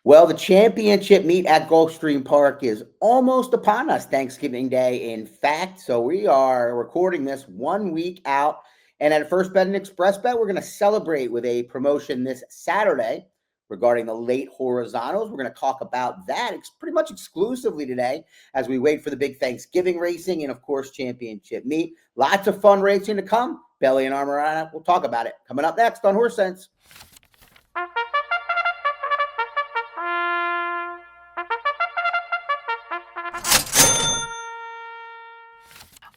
Well, the championship meet at Gulfstream Park is almost upon us, Thanksgiving Day, in fact. So we are recording this 1 week out. And at First Bet and Xpressbet, we're going to celebrate with a promotion this Saturday regarding the late horizontals. We're going to talk about that pretty much exclusively today as we wait for the big Thanksgiving racing and, of course, championship meet. Lots of fun racing to come. Belly and Armour on it. We'll talk about it. Coming up next on Horse Sense.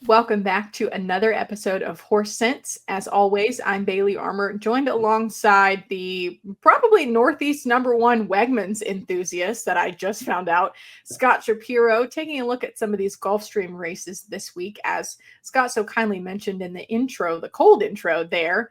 Welcome back to another episode of Horse Sense. As always, I'm Bailey Armour, joined alongside the probably Northeast #1 Wegmans enthusiast that I just found out, Scott Shapiro, taking a look at some of these Gulfstream races this week. As Scott so kindly mentioned in the intro, the cold intro there,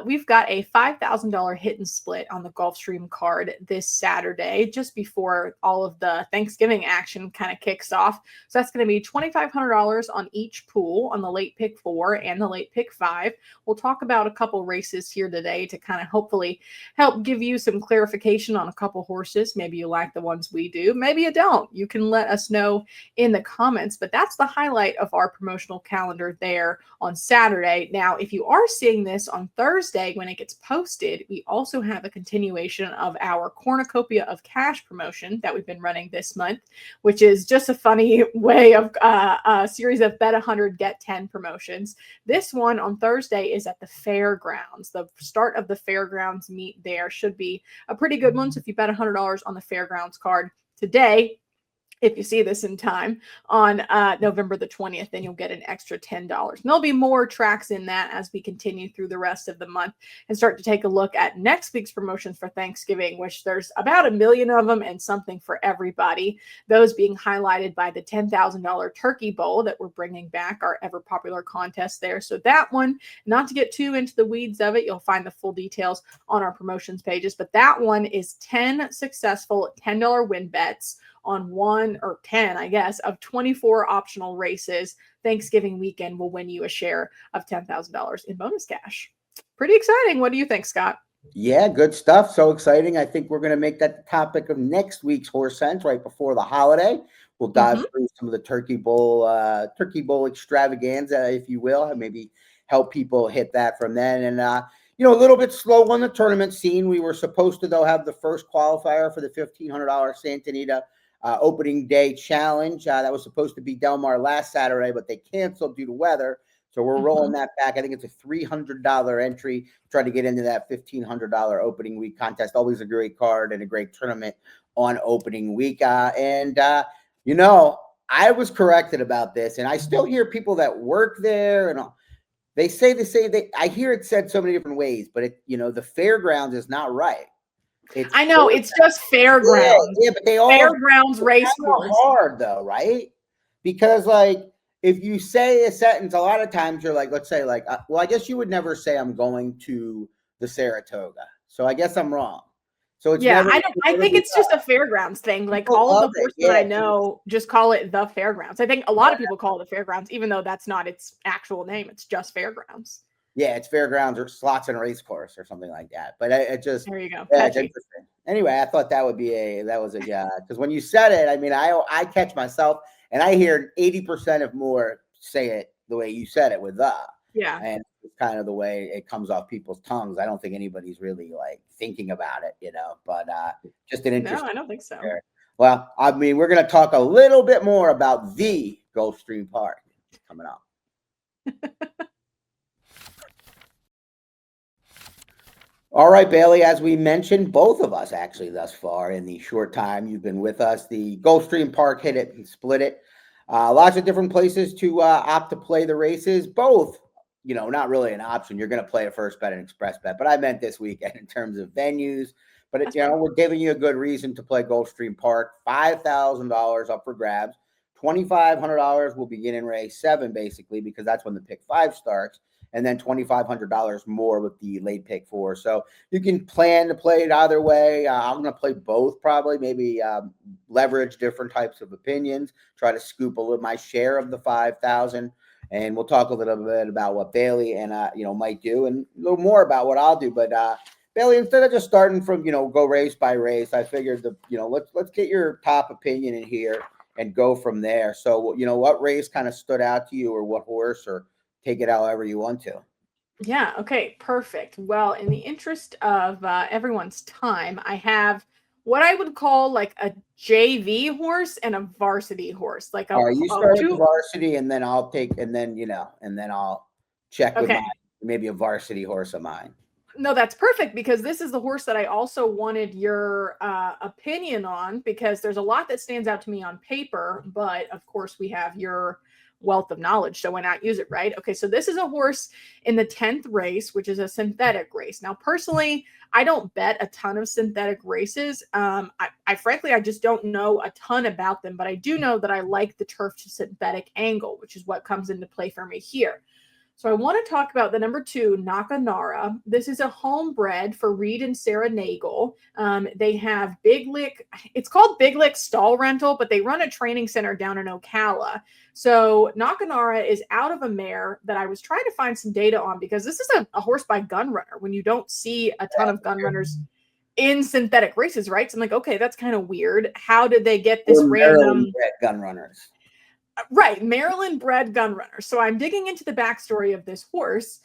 we've got a $5,000 hit and split on the Gulfstream card this Saturday, just before all of the Thanksgiving action kind of kicks off. So that's going to be $2,500 on each pool on the late pick 4 and the late pick 5. We'll talk about a couple races here today to kind of hopefully help give you some clarification on a couple horses. Maybe you like the ones we do, maybe you don't. You can let us know in the comments, but that's the highlight of our promotional calendar there on Saturday. Now, if you are seeing this on Thursday when it gets posted, we also have a continuation of our cornucopia of cash promotion that we've been running this month, which is just a funny way of a series of bet 100 get 10 promotions. This one on Thursday is at the fairgrounds. The start of the fairgrounds meet there should be a pretty good one. So if you bet $100 on the fairgrounds card today, if you see this in time on November the 20th, then you'll get an extra $10. And there'll be more tracks in that as we continue through the rest of the month and start to take a look at next week's promotions for Thanksgiving, which there's about 1 million of them and something for everybody. Those being highlighted by the $10,000 Turkey Bowl that we're bringing back, our ever popular contest there. So that one, not to get too into the weeds of it, you'll find the full details on our promotions pages, but that one is 10 successful $10 win bets on 1 or 10, I guess, of 24 optional races. Thanksgiving weekend will win you a share of $10,000 in bonus cash. Pretty exciting. What do you think, Scott? Yeah, good stuff. So exciting. I think we're going to make that the topic of next week's Horse Sense right before the holiday. We'll dive through some of the Turkey Bowl extravaganza, if you will, and maybe help people hit that from then. And, a little bit slow on the tournament scene. We were supposed to, though, have the first qualifier for the $1,500 Santa Anita opening day challenge. That was supposed to be Delmar last Saturday, but they canceled due to weather. So we're rolling that back. I think it's a $300 entry. Try to get into that $1,500 opening week contest. Always a great card and a great tournament on opening week. I was corrected about this, and I still hear people that work there and they say the same thing. I hear it said so many different ways, but the fairgrounds is not right. I know it's just fairgrounds. Yeah, but they all fairgrounds race course. Hard though, right? Because if you say a sentence, a lot of times you're like, let's say well, I guess you would never say I'm going to the Saratoga. So I guess I'm wrong. So it's I think it's just a fairgrounds thing. Like all of the horses I know just call it the fairgrounds. I think a lot of people call it the fairgrounds, even though that's not its actual name. It's just fairgrounds. Yeah, it's fairgrounds or slots and race course or something like that. But it just there you go. Yeah, it's interesting. Anyway, I thought that was because when you said it, I mean, I catch myself and I hear 80% of more say it the way you said it with the. Yeah. And it's kind of the way it comes off people's tongues. I don't think anybody's really thinking about it, but just an interesting. No, I don't think so. There. Well, I mean, we're going to talk a little bit more about the Gulfstream Park coming up. All right, Bailey, as we mentioned, both of us actually thus far in the short time you've been with us, the Gulfstream Park hit it and split it. Lots of different places to opt to play the races. Both, not really an option. You're going to play a First Bet and Xpressbet, but I meant this weekend in terms of venues. But, we're giving you a good reason to play Gulfstream Park. $5,000 up for grabs. $2,500 will begin in race 7, basically, because that's when the pick 5 starts. And then $2,500 more with the late pick 4. So you can plan to play it either way. I'm going to play both probably, maybe leverage different types of opinions, try to scoop a little my share of the 5,000. And we'll talk a little bit about what Bailey and, might do and a little more about what I'll do. But Bailey, instead of just starting from, go race by race, I figured let's get your top opinion in here and go from there. So, what race kind of stood out to you, or what horse, or take it however you want to. Yeah, okay, perfect. Well, in the interest of everyone's time, I have what I would call like a JV horse and a varsity horse, like All right, you start with the two. varsity, and then I'll take, and then I'll check with Okay, maybe a varsity horse of mine. no, that's perfect because this is the horse that I also wanted your opinion on because there's a lot that stands out to me on paper, but of course we have your wealth of knowledge, so why not use it, right? Okay, so this is a horse in the 10th race, which is a synthetic race. Now, personally, I don't bet a ton of synthetic races. I frankly, I just don't know a ton about them, but I do know that I like the turf to synthetic angle, which is what comes into play for me here. So I want to talk about the number 2, Nakanara. This is a homebred for Reed and Sarah Nagel. They have Big Lick. It's called Big Lick Stall Rental, but they run a training center down in Ocala. So Nakanara is out of a mare that I was trying to find some data on because this is a horse by gun runner when you don't see a ton of gun runners in synthetic races, right? So I'm like, okay, that's kind of weird. How did they get this random gun runners? Right, Maryland bred gun runner. So I'm digging into the backstory of this horse.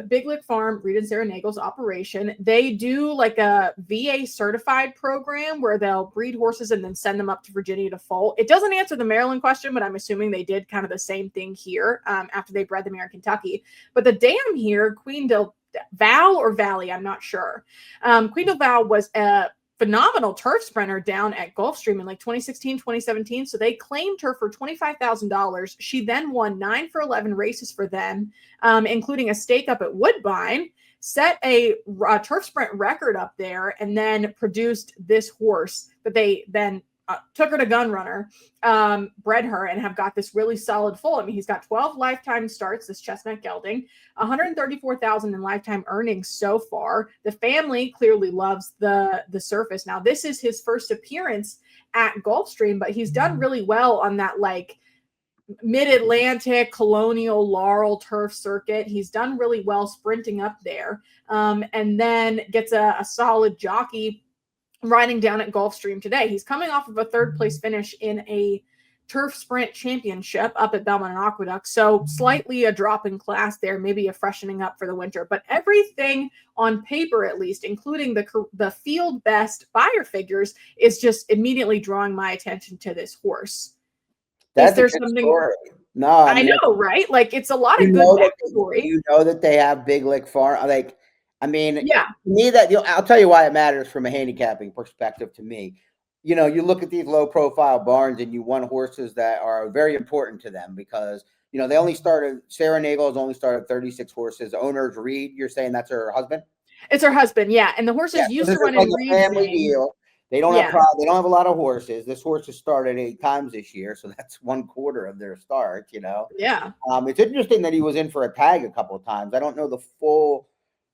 Big Lick Farm, Reed and Sarah Nagel's operation. They do like a VA certified program where they'll breed horses and then send them up to Virginia to foal. It doesn't answer the Maryland question, but I'm assuming they did kind of the same thing here after they bred the mare in Kentucky. But the dam here, Queen Del Val or Valley, I'm not sure. Queen Del Val was a phenomenal turf sprinter down at Gulfstream in like 2016, 2017. So they claimed her for $25,000. She then won 9 for 11 races for them, including a stake up at Woodbine, set a turf sprint record up there, and then produced this horse that they then took her to Gun Runner, bred her, and have got this really solid foal. I mean, he's got 12 lifetime starts, this chestnut gelding, 134,000 in lifetime earnings so far. The family clearly loves the surface. Now, this is his first appearance at Gulfstream, but he's done really well on that like mid-Atlantic colonial laurel turf circuit. He's done really well sprinting up there, and then gets a solid jockey riding down at Gulfstream today. He's coming off of a 3rd place finish in a turf sprint championship up at Belmont and Aqueduct. So slightly a drop in class there, maybe a freshening up for the winter, but everything on paper, at least, including the field best buyer figures, is just immediately drawing my attention to this horse. That's a good story. No, I know, right? Like it's a lot of good backstory. You know that they have Big Lick Farm. Like, I mean, yeah. To me, that I'll tell you why it matters from a handicapping perspective. To me, you look at these low-profile barns, and you want horses that are very important to them because they only started. Sarah Nagel has only started 36 horses. Owner's Reed. You're saying that's her husband? It's her husband, yeah. And the horses used to run in Reed's family deal. They don't have they don't have a lot of horses. This horse has started 8 times this year, so that's 1/4 of their start. Yeah. It's interesting that he was in for a tag a couple of times. I don't know the full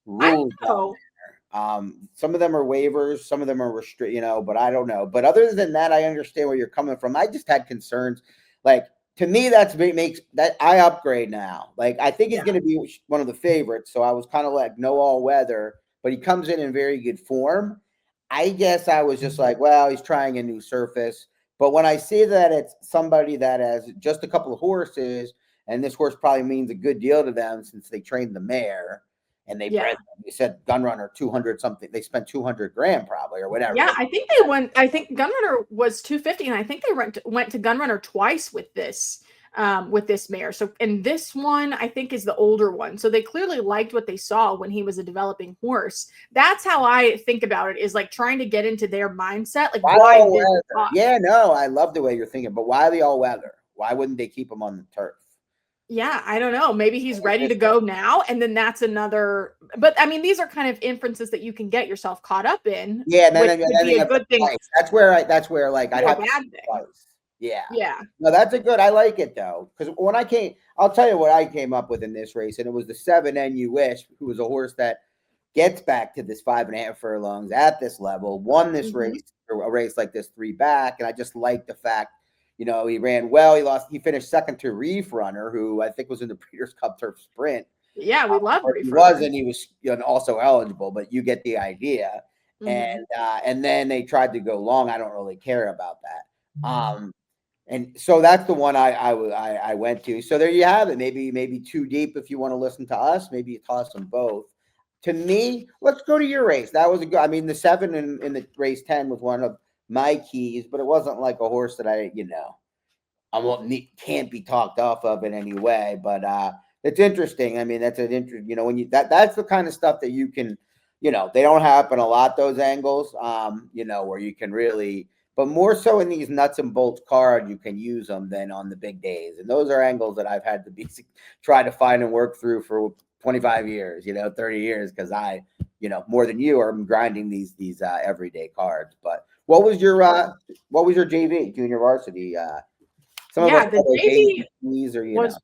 rules down there. Some of them are waivers, some of them are but I don't know. But other than that, I understand where you're coming from. I just had concerns. Like, to me, that's makes that I upgrade now. Like, I think he's going to be one of the favorites. So I was kind of like no all weather, but he comes in very good form. I guess I was just like, well, he's trying a new surface. But when I see that it's somebody that has just a couple of horses, and this horse probably means a good deal to them since they trained the mare and they bred them. You said Gun Runner 200 something. They spent 200 grand probably or whatever. Yeah, I think they went. I think Gun Runner was 250, and I think they went to Gun Runner twice with this mare. So, and this one I think is the older one. So they clearly liked what they saw when he was a developing horse. That's how I think about it. Is like trying to get into their mindset. Like why? Yeah, no, I love the way you're thinking, but why the all weather? Why wouldn't they keep him on the turf? Yeah, I don't know. Maybe he's ready to go now. And then that's another, but I mean, these are kind of inferences that you can get yourself caught up in. Yeah, would be a good thing. That's where I'd have bad thing. Yeah. Yeah. No, that's a good, I like it though. Because when I'll tell you what I came up with in this race, and it was the 7N You Wish, who was a horse that gets back to this 5.5 furlongs at this level, won this race, or a race like this 3 back. And I just like the fact, he ran well. He finished second to Reef Runner, who I think was in the Breeders' Cup Turf Sprint. Yeah, we love He refurbs. wasn't. He was also eligible, but you get the idea. And then they tried to go long. I don't really care about that. And so that's the one I went to. So there you have it. Maybe too deep if you want to listen to us. Maybe you toss them both. To me, let's go to your race. That was a good. I mean, the 7 in the race 10 was one of my keys, but it wasn't like a horse that can't be talked off of in any way. But it's interesting. I mean, that's an interest. When that's the kind of stuff that you can, they don't happen a lot. Those angles, where you can really. But more so in these nuts and bolts card, you can use them than on the big days. And those are angles that I've had to try to find and work through for 25 years, 30 years, because I, more than you are grinding these everyday cards. But what was your JV junior varsity? Some of us the JV was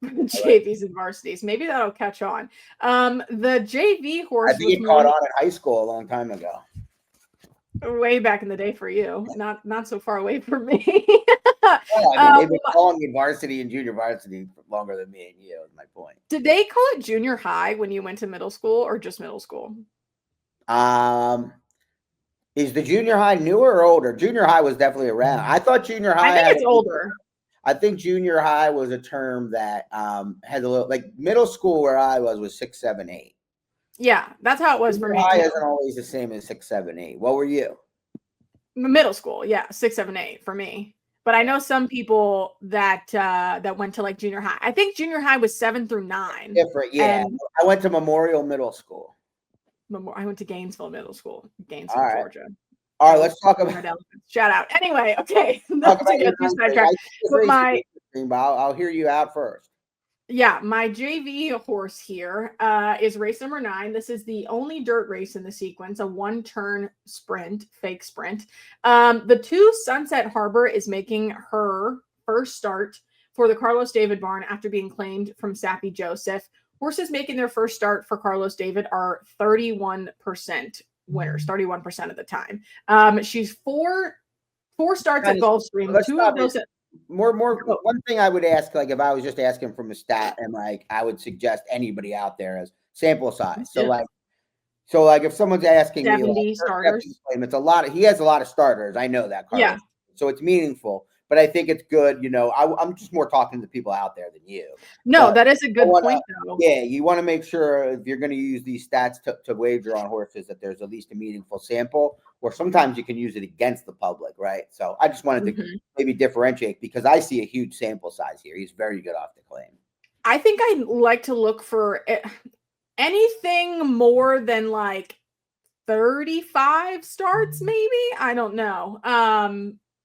JVs and varsities. Maybe that'll catch on. The JV horse I think it caught on in high school a long time ago. Way back in the day for you, not so far away from me. They've been calling me varsity and junior varsity longer than me and you, is my point. Did they call it junior high when you went to middle school or just middle school? Is the junior high newer or older? Junior high was definitely around. I thought junior high. I think it's older. I think junior high was a term that had a little, like middle school where I was 6, 7, 8. Yeah, that's how it was for me. High isn't always the same as 6, 7, 8. What were you? Middle school, yeah, 6, 7, 8 for me. But I know some people that went to like junior high. I think junior high was 7 through 9. Different, yeah. I went to Memorial Middle School. I went to Gainesville Middle School, Gainesville, Georgia. All right, let's talk about shout out. Anyway, okay. I'll hear you out first. Yeah, my JV horse here is race number 9. This is the only dirt race in the sequence, a 1-turn sprint, fake sprint. The 2 Sunset Harbor is making her first start for the Carlos David barn after being claimed from Sappy Joseph. Horses making their first start for Carlos David are 31% winners, 31% of the time. She's four starts at Gulfstream. 2 of those. More. One thing I would ask, like if I was just asking from a stat, and like I would suggest anybody out there as sample size. So like if someone's asking 70 me, starters, it's a lot. He has a lot of starters. I know that, Carlos. Yeah. So it's meaningful. But I think it's good, I'm just more talking to people out there than you. No, that is a good point, though. Yeah, you want to make sure if you're going to use these stats to wager on horses that there's at least a meaningful sample, or sometimes you can use it against the public, right? So I just wanted to maybe differentiate because I see a huge sample size here. He's very good off the claim. I think I like to look for anything more than like 35 starts, maybe. I don't know.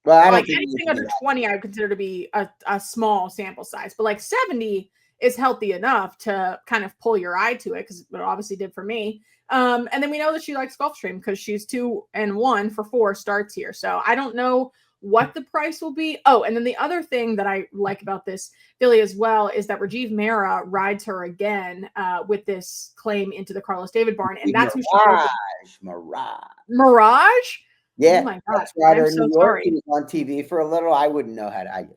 Well, I don't think anything under 20 I would consider to be a small sample size, but like 70 is healthy enough to kind of pull your eye to it because it obviously did for me. And then we know that she likes Gulfstream because she's 2-1 for 4 starts here. So I don't know what the price will be. Oh, and then the other thing that I like about this filly as well is that Rajiv Mehra rides her again with this claim into the Carlos David barn, and that's who she Mirage. Yeah, oh my God. I'm so sorry. He was on TV for a little. I wouldn't know how to.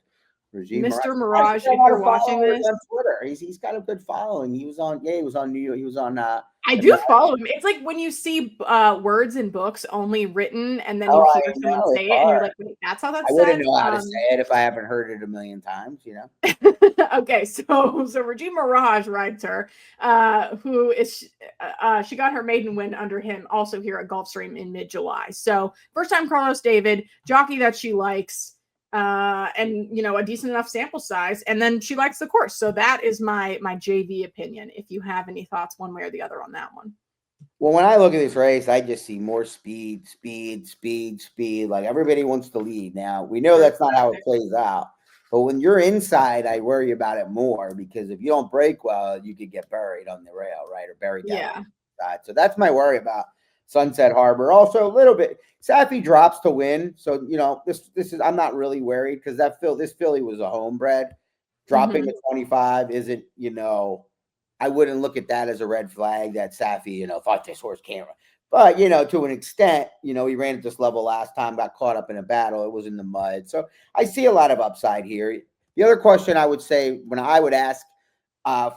Mr. Mirage, if you're watching this on Twitter, he's got a good following. He was on New York. He was on. I do follow him. It's like when you see words in books only wraitten, and then you hear someone say it, and you're like, "Wait, that's how that's said." I wouldn't know how to say it if I haven't heard it a million times. Okay, so Rajiv Mirage rides her, who is she got her maiden win under him also here at Gulfstream in mid-July. So first time Carlos David, jockey that she likes, and a decent enough sample size, and then she likes the course. So that is my JV opinion. If you have any thoughts one way or the other on that one. Well, when I look at this race, I just see more speed. Like everybody wants to lead. Now we know that's not how it plays out. But when you're inside, I worry about it more because if you don't break well, you could get buried on the rail, right? Or buried down the side. So that's my worry about Sunset Harbor. Also a little bit, Saffy drops to win. So, this is, I'm not really worried because this filly was a homebred. Dropping to 25 isn't, I wouldn't look at that as a red flag that Saffy, thought this horse can't run. But, to an extent, he ran at this level last time, got caught up in a battle. It was in the mud. So I see a lot of upside here. The other question I would say when I would ask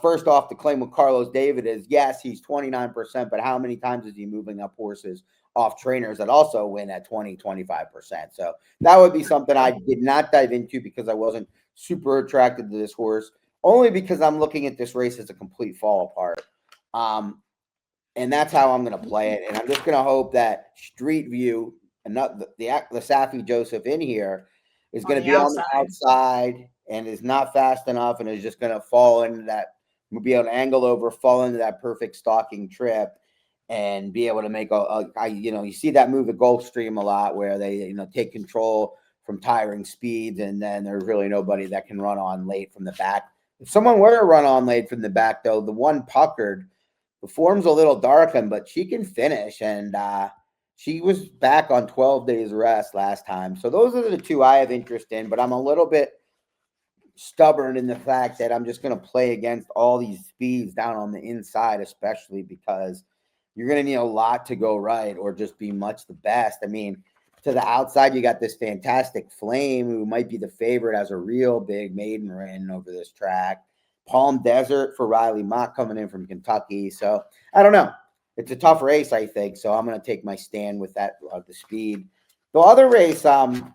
First off, the claim with Carlos David is, yes, he's 29%, but how many times is he moving up horses off trainers that also win at 20-25%? So that would be something I did not dive into because I wasn't super attracted to this horse, only because I'm looking at this race as a complete fall apart. And that's how I'm going to play it. And I'm just going to hope that Street View and not the Safi Joseph in here is going to be on the outside and is not fast enough and is just going to fall into that, we'll be able to angle over, fall into that perfect stalking trip and be able to make you see that move at Gulfstream a lot where they, take control from tiring speeds and then there's really nobody that can run on late from the back. If someone were to run on late from the back, though, the one puckered, the form's a little darkened, but she can finish, and she was back on 12 days rest last time. So those are the two I have interest in, but I'm a little bit stubborn in the fact that I'm just going to play against all these speeds down on the inside, especially because you're going to need a lot to go right or just be much the best. I mean, to the outside, you got this fantastic Flame who might be the favorite, has a real big maiden win over this track. Palm Desert for Riley Mock coming in from Kentucky. So I don't know. It's a tough race, I think. So I'm going to take my stand with that, the speed. The other race, the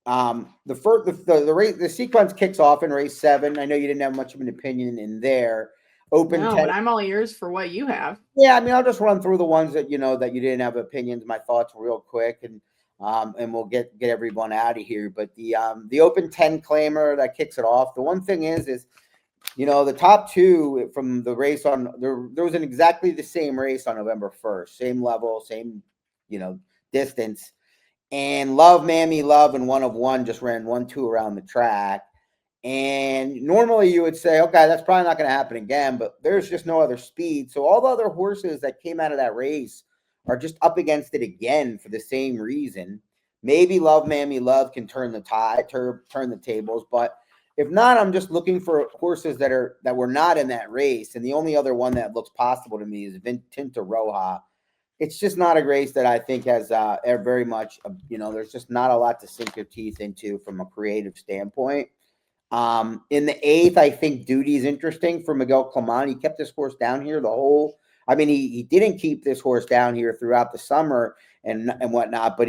race, the sequence kicks off in race 7. I know you didn't have much of an opinion in there. Open 10. But I'm all ears for what you have. Yeah, I mean, I'll just run through the ones that that you didn't have opinions, my thoughts real quick, and we'll get everyone out of here. But the Open 10 claimer that kicks it off. The one thing is the top two from the race on there was an exactly the same race on November 1st, same level, same distance, and Love Mammy Love and One of One just ran 1-2 around the track. And normally you would say, okay, that's probably not going to happen again, but there's just no other speed. So all the other horses that came out of that race are just up against it again for the same reason. Maybe Love Mammy Love can turn the turn the tables, but if not, I'm just looking for horses that were not in that race. And the only other one that looks possible to me is Tinta Roja. It's just not a race that I think has very much, there's just not a lot to sink your teeth into from a creative standpoint. In the 8th, I think Duty is interesting for Miguel Clement. He kept this horse down here he didn't keep this horse down here throughout the summer and whatnot, but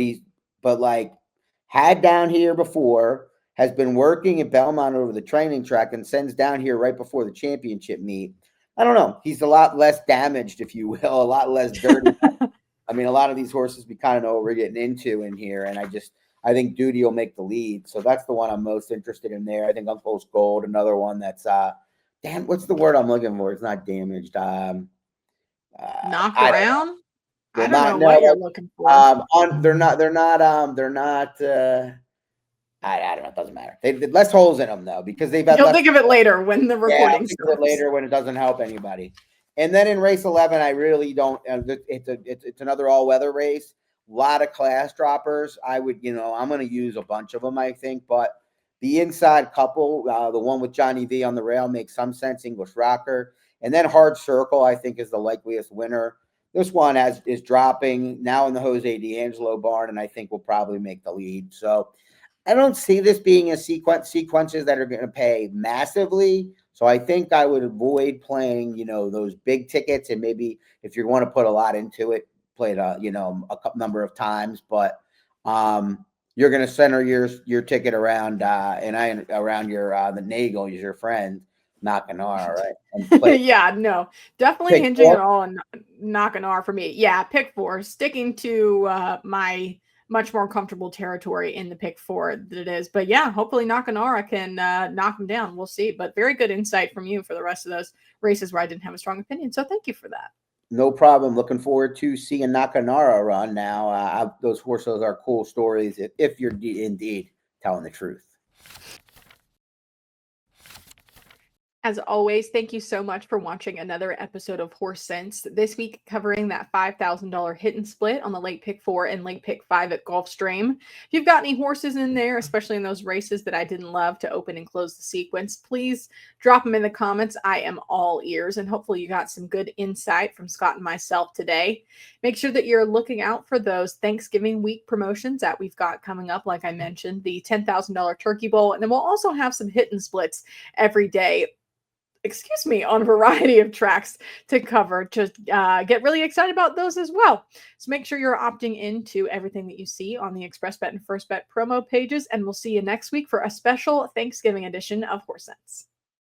had down here before, has been working at Belmont over the training track and sends down here right before the championship meet. I don't know. He's a lot less damaged, if you will, a lot less dirty. I mean, a lot of these horses, we kind of know what we're getting into in here. And I think Duty will make the lead. So that's the one I'm most interested in there. I think Uncle's Gold, another one that's, what's the word I'm looking for? It's not damaged. Knocked around? I don't know what you're looking for. They're not, I don't know. It doesn't matter. They less holes in them though, because they've had. You'll think of it later when the recording starts. Think of it later when it doesn't help anybody. And then in race 11, I really don't. It's another all-weather race. A lot of class droppers. I would, I'm going to use a bunch of them, I think. But the inside couple, the one with Johnny V on the rail, makes some sense. English Rocker, and then Hard Circle, I think, is the likeliest winner. This one is dropping now in the Jose D'Angelo barn, and I think will probably make the lead. So I don't see this being a sequences that are going to pay massively. So I think I would avoid playing, those big tickets, and maybe if you want to put a lot into it, play it, a number of times. But you're going to center your ticket around around your the Nagel, your friend. Knockanara, right? Yeah, no, definitely hinging it all on Knockanara for me. Yeah, pick 4, sticking to my much more comfortable territory in the pick 4 that it is. But yeah, hopefully Knockanara can knock him down. We'll see. But very good insight from you for the rest of those races where I didn't have a strong opinion. So thank you for that. No problem. Looking forward to seeing Knockanara run now. Those horses are cool stories if you're indeed telling the truth. As always, thank you so much for watching another episode of Horse Sense. This week, covering that $5,000 hit and split on the late pick 4 and late pick 5 at Gulfstream. If you've got any horses in there, especially in those races that I didn't love to open and close the sequence, please drop them in the comments. I am all ears, and hopefully you got some good insight from Scott and myself today. Make sure that you're looking out for those Thanksgiving week promotions that we've got coming up. Like I mentioned, the $10,000 Turkey Bowl, and then we'll also have some hit and splits every day on a variety of tracks to cover. Just get really excited about those as well. So make sure you're opting into everything that you see on the Xpressbet and FirstBet promo pages, and we'll see you next week for a special Thanksgiving edition of Horse Sense.